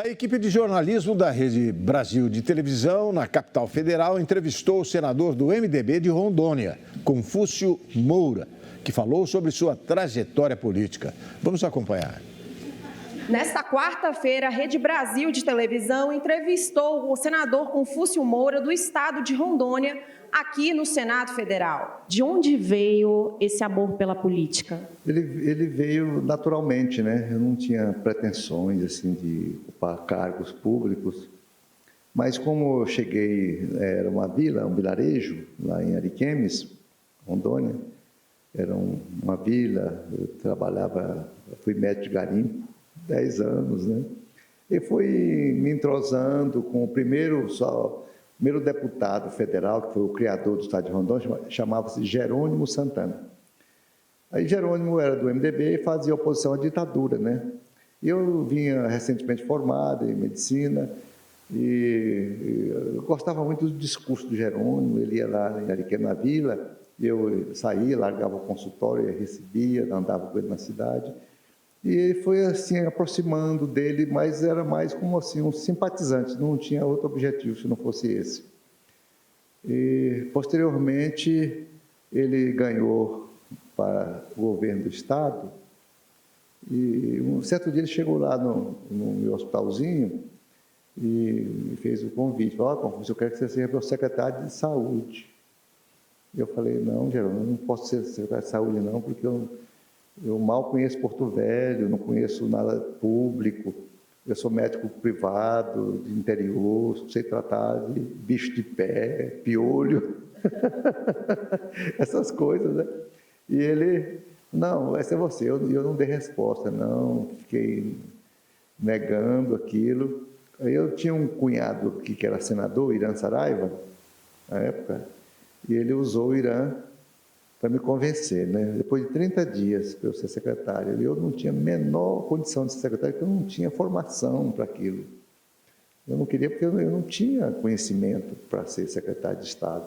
A equipe de jornalismo da Rede Brasil de Televisão, na capital federal, entrevistou o senador do MDB de Rondônia, Confúcio Moura, que falou sobre sua trajetória política. Vamos acompanhar. Nesta quarta-feira, a Rede Brasil de Televisão entrevistou o senador Confúcio Moura, do estado de Rondônia, aqui no Senado Federal. De onde veio esse amor pela política? Ele veio naturalmente, né? Eu não tinha pretensões assim, de ocupar cargos públicos, mas como eu cheguei, era uma vila, um vilarejo, lá em Ariquemes, Rondônia, era uma vila, eu trabalhava, fui médico de garimpo, 10 anos, né? E fui me entrosando com o primeiro deputado federal, que foi o criador do estado de Rondônia, chamava-se Jerônimo Santana. Aí Jerônimo era do MDB e fazia oposição à ditadura, né? E eu vinha recentemente formado em medicina e eu gostava muito do discurso do Jerônimo. Ele ia lá em Ariquemes, na vila, eu saía, largava o consultório, recebia, andava com ele na cidade. E ele foi assim, aproximando dele, mas era mais como assim, um simpatizante, não tinha outro objetivo se não fosse esse. E, posteriormente, ele ganhou para o governo do Estado, e um certo dia ele chegou lá no meu hospitalzinho e me fez o convite, falou: Confúcio, eu quero que você seja meu secretário de saúde. E eu falei: não, Geraldo, eu não posso ser secretário de saúde não, porque eu mal conheço Porto Velho, não conheço nada público, eu sou médico privado, de interior, sei tratar de bicho de pé, piolho, essas coisas, né? E ele, não, essa é você, eu não dei resposta, não, fiquei negando aquilo. Aí eu tinha um cunhado que era senador, Irã Saraiva, na época, e ele usou o Irã para me convencer, né? Depois de 30 dias para eu ser secretário, eu não tinha a menor condição de ser secretário, porque eu não tinha formação para aquilo. Eu não queria, porque eu não tinha conhecimento para ser secretário de Estado.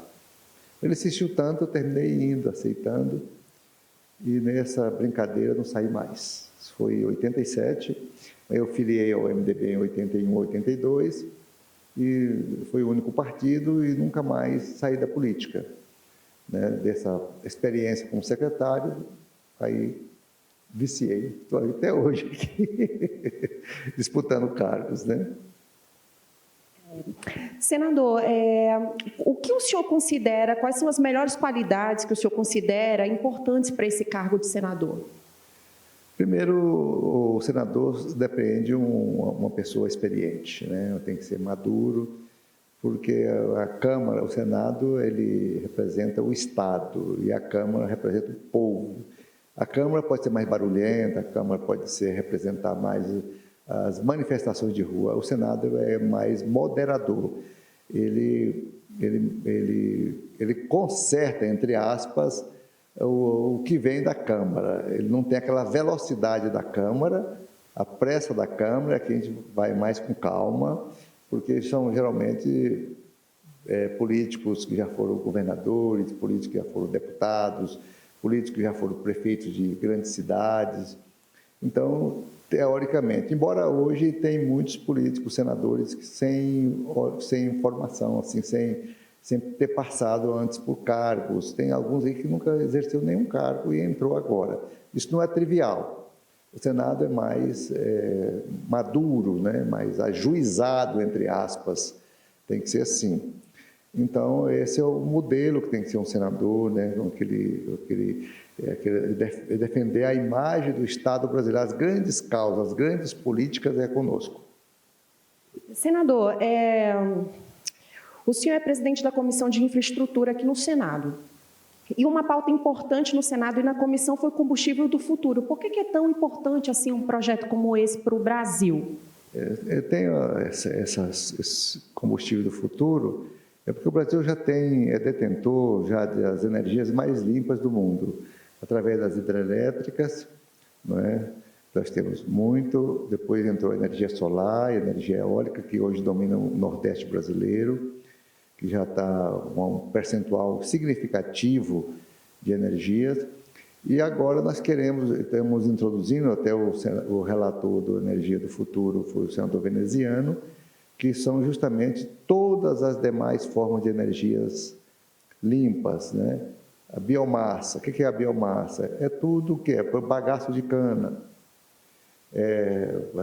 Ele insistiu tanto, eu terminei indo, aceitando, e nessa brincadeira não saí mais. Isso foi em 87, eu filiei ao MDB em 81, 82, e foi o único partido e nunca mais saí da política. Né, dessa experiência como secretário, aí viciei, estou até hoje aqui, disputando cargos, né? Senador, o que o senhor considera, quais são as melhores qualidades que o senhor considera importantes para esse cargo de senador? Primeiro, o senador depende uma pessoa experiente, né? Tem que ser maduro, porque a Câmara, o Senado, ele representa o Estado e a Câmara representa o povo. A Câmara pode ser mais barulhenta, a Câmara pode representar mais as manifestações de rua, o Senado é mais moderador. Ele conserta, entre aspas, o que vem da Câmara. Ele não tem aquela velocidade da Câmara, a pressa da Câmara, que a gente vai mais com calma, porque são geralmente políticos que já foram governadores, políticos que já foram deputados, políticos que já foram prefeitos de grandes cidades. Então, teoricamente, embora hoje tem muitos políticos, senadores, sem formação, assim, sem ter passado antes por cargos, tem alguns aí que nunca exerceu nenhum cargo e entrou agora. Isso não é trivial. O Senado é mais maduro, né? Mais ajuizado, entre aspas, tem que ser assim. Então, esse é o modelo que tem que ser um senador, né? Defender a imagem do Estado brasileiro, as grandes causas, as grandes políticas é conosco. Senador, o senhor é presidente da Comissão de Infraestrutura aqui no Senado. E uma pauta importante no Senado e na comissão foi o combustível do futuro. Por que é tão importante assim um projeto como esse para o Brasil? Eu tenho esse combustível do futuro, porque o Brasil já é detentor já das energias mais limpas do mundo, através das hidrelétricas, não é? Nós temos muito, depois entrou a energia solar, a energia eólica, que hoje domina o Nordeste brasileiro, que já está com um percentual significativo de energias, E agora nós estamos introduzindo, até o relator do Energia do Futuro foi o senador veneziano, que são justamente todas as demais formas de energias limpas, né? A biomassa, o que é a biomassa? É tudo que é bagaço de cana,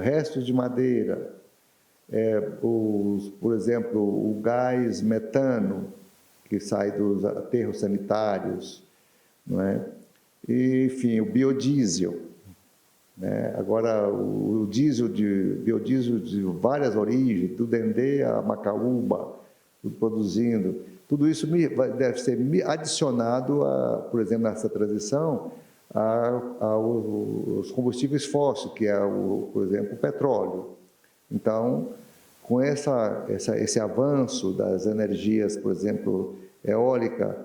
restos de madeira, por exemplo, o gás metano, que sai dos aterros sanitários, não é? E, enfim, o biodiesel, né? Agora, o biodiesel de várias origens, do Dendê a Macaúba, tudo produzindo, tudo isso deve ser adicionado, por exemplo, nessa transição, aos combustíveis fósseis, que é, por exemplo, o petróleo. Então, com esse avanço das energias, por exemplo, eólica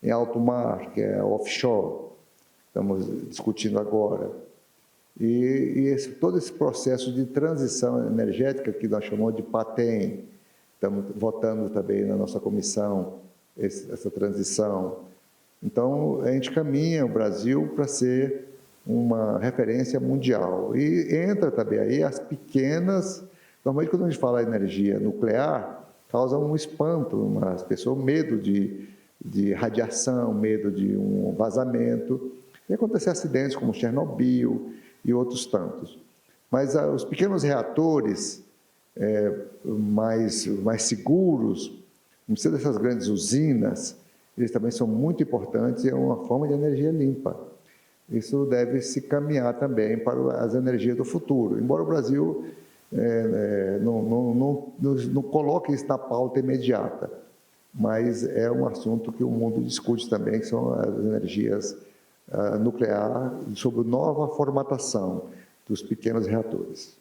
em alto mar, que é offshore, estamos discutindo agora, todo esse processo de transição energética que nós chamamos de PATEM, estamos votando também na nossa comissão essa transição. Então, a gente caminha o Brasil para ser uma referência mundial. E entra também aí as pequenas... Normalmente, quando a gente fala energia nuclear, causa um espanto, as pessoas, medo de radiação, medo de um vazamento. E acontecem acidentes como Chernobyl e outros tantos. Mas os pequenos reatores mais seguros, não precisa dessas grandes usinas, eles também são muito importantes e é uma forma de energia limpa. Isso deve se caminhar também para as energias do futuro. Embora o Brasil não coloque isso na pauta imediata, mas é um assunto que o mundo discute também, que são as energias nuclear, sobre nova formatação dos pequenos reatores.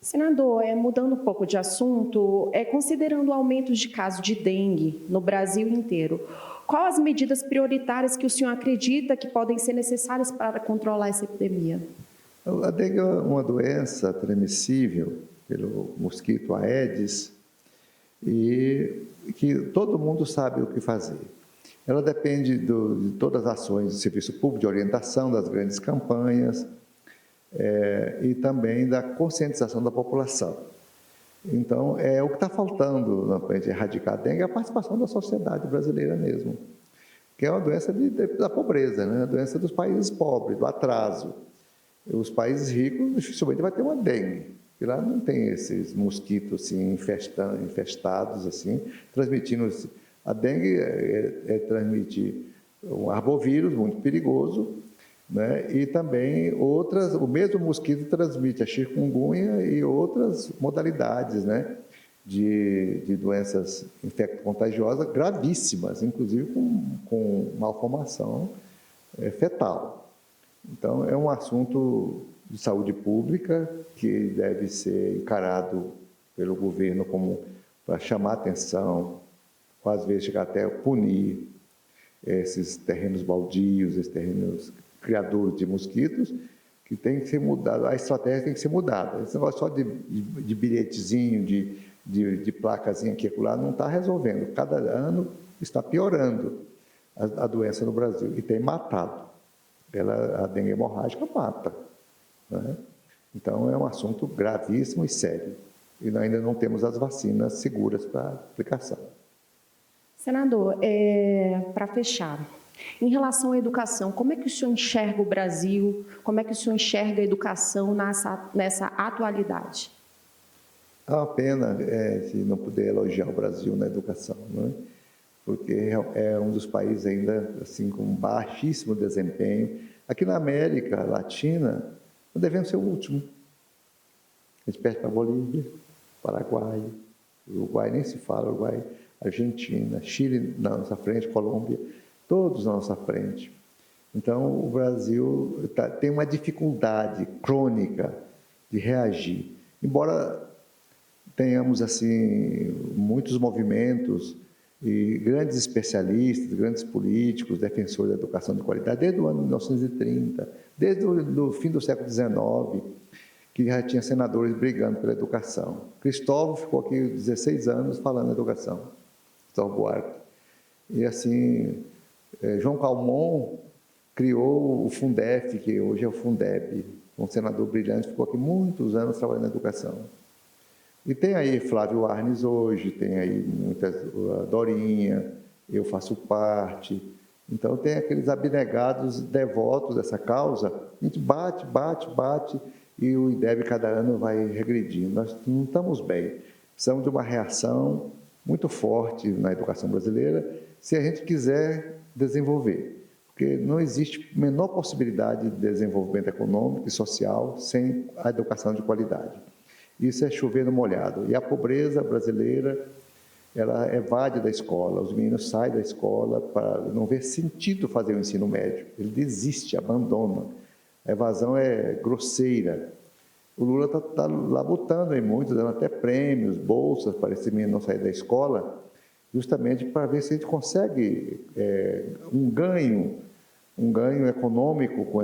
Senador, mudando um pouco de assunto, considerando o aumento de casos de dengue no Brasil inteiro, quais as medidas prioritárias que o senhor acredita que podem ser necessárias para controlar essa epidemia? A dengue é uma doença transmissível pelo mosquito Aedes e que todo mundo sabe o que fazer. Ela depende de todas as ações do Serviço Público de Orientação, das grandes campanhas, e também da conscientização da população. Então, o que está faltando para a gente erradicar a dengue é a participação da sociedade brasileira mesmo, que é uma doença da pobreza, né? A doença dos países pobres, do atraso. Os países ricos dificilmente vai ter uma dengue, porque lá não tem esses mosquitos assim, infestados, assim, transmitindo... A dengue transmite um arbovírus muito perigoso, né? E também o mesmo mosquito transmite a chikungunya e outras modalidades, né? de doenças infecto-contagiosas gravíssimas, inclusive com malformação fetal. Então, é um assunto de saúde pública que deve ser encarado pelo governo como para chamar atenção, às vezes chegar até punir esses terrenos baldios, esses terrenos criadores de mosquitos, que tem que ser mudado, a estratégia tem que ser mudada. Esse negócio só de bilhetezinho, de placazinha aqui e acolá, não está resolvendo. Cada ano está piorando a doença no Brasil e tem matado. A dengue hemorrágica mata, né? Então, é um assunto gravíssimo e sério. E ainda não temos as vacinas seguras para aplicação. Senador, para fechar, em relação à educação, como é que o senhor enxerga o Brasil, como é que o senhor enxerga a educação nessa atualidade? É uma pena se não puder elogiar o Brasil na educação, né? Porque é um dos países ainda assim, com baixíssimo desempenho. Aqui na América Latina, não devemos ser o último. A gente perde para a Bolívia, Paraguai, Uruguai nem se fala, Uruguai, Argentina, Chile na nossa frente, Colômbia, todos na nossa frente. Então, o Brasil tem uma dificuldade crônica de reagir. Embora tenhamos assim muitos movimentos e grandes especialistas, grandes políticos, defensores da educação de qualidade, desde o ano de 1930, desde o fim do século XIX, que já tinha senadores brigando pela educação. Cristóvão ficou aqui 16 anos falando de educação, Cristóvão Buarque. E assim, João Calmon criou o Fundef, que hoje é o Fundeb, um senador brilhante, ficou aqui muitos anos trabalhando na educação. E tem aí Flávio Arnes hoje, tem aí muitas, a Dorinha, eu faço parte. Então, tem aqueles abnegados devotos dessa causa, a gente bate, e o IDEB cada ano vai regredindo. Nós não estamos bem. Precisamos de uma reação muito forte na educação brasileira, se a gente quiser desenvolver. Porque não existe a menor possibilidade de desenvolvimento econômico e social sem a educação de qualidade. Isso é chover no molhado. E a pobreza brasileira, ela evade da escola. Os meninos saem da escola para não ver sentido fazer o ensino médio. Ele desiste, abandona. A evasão é grosseira. O Lula está lá botando em muitos, dando até prêmios, bolsas para esse menino não sair da escola, justamente para ver se a gente consegue um ganho econômico com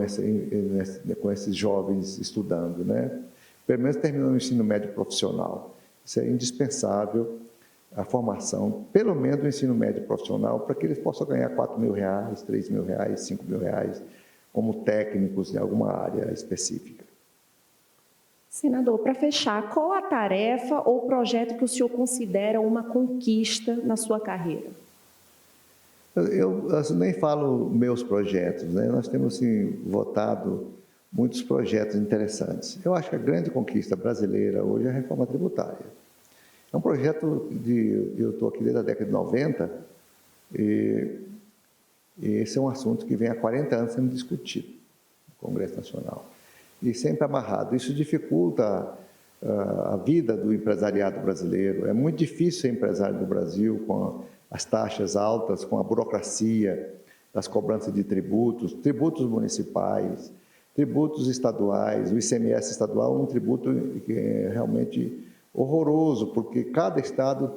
esses jovens estudando, né? Pelo menos terminando o ensino médio profissional. Isso é indispensável, a formação, pelo menos do ensino médio profissional, para que eles possam ganhar R$4.000, R$3.000, R$5.000, como técnicos em alguma área específica. Senador, para fechar, qual a tarefa ou projeto que o senhor considera uma conquista na sua carreira? Eu nem falo meus projetos, né? Nós temos assim, votado muitos projetos interessantes. Eu acho que a grande conquista brasileira hoje é a reforma tributária. É um projeto eu estou aqui desde a década de 90, e esse é um assunto que vem há 40 anos sendo discutido no Congresso Nacional. E sempre amarrado. Isso dificulta a vida do empresariado brasileiro. É muito difícil ser empresário no Brasil com as taxas altas, com a burocracia das cobranças de tributos, tributos municipais, tributos estaduais. O ICMS estadual é um tributo que é realmente horroroso, porque cada estado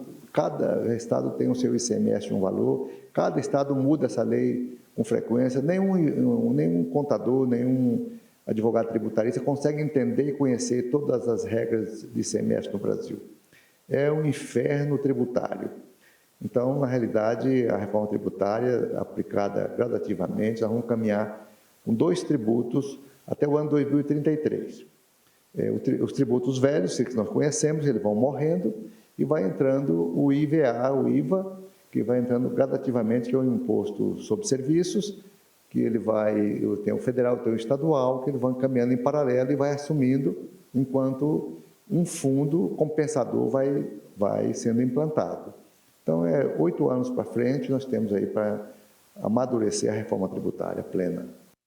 tem o seu ICMS um valor, cada estado muda essa lei com frequência, nenhum contador, nenhum advogado tributarista consegue entender e conhecer todas as regras de ICMS no Brasil. É um inferno tributário. Então, na realidade, a reforma tributária aplicada gradativamente, nós vamos caminhar com 2 tributos até o ano 2033. Os tributos velhos, que nós conhecemos, eles vão morrendo e vai entrando o IVA, o IVA, que vai entrando gradativamente, que é um imposto sobre serviços, que ele tem o federal, tem o estadual, que eles vão caminhando em paralelo e vai assumindo, enquanto um fundo compensador vai sendo implantado. Então, 8 anos para frente, nós temos aí para amadurecer a reforma tributária plena.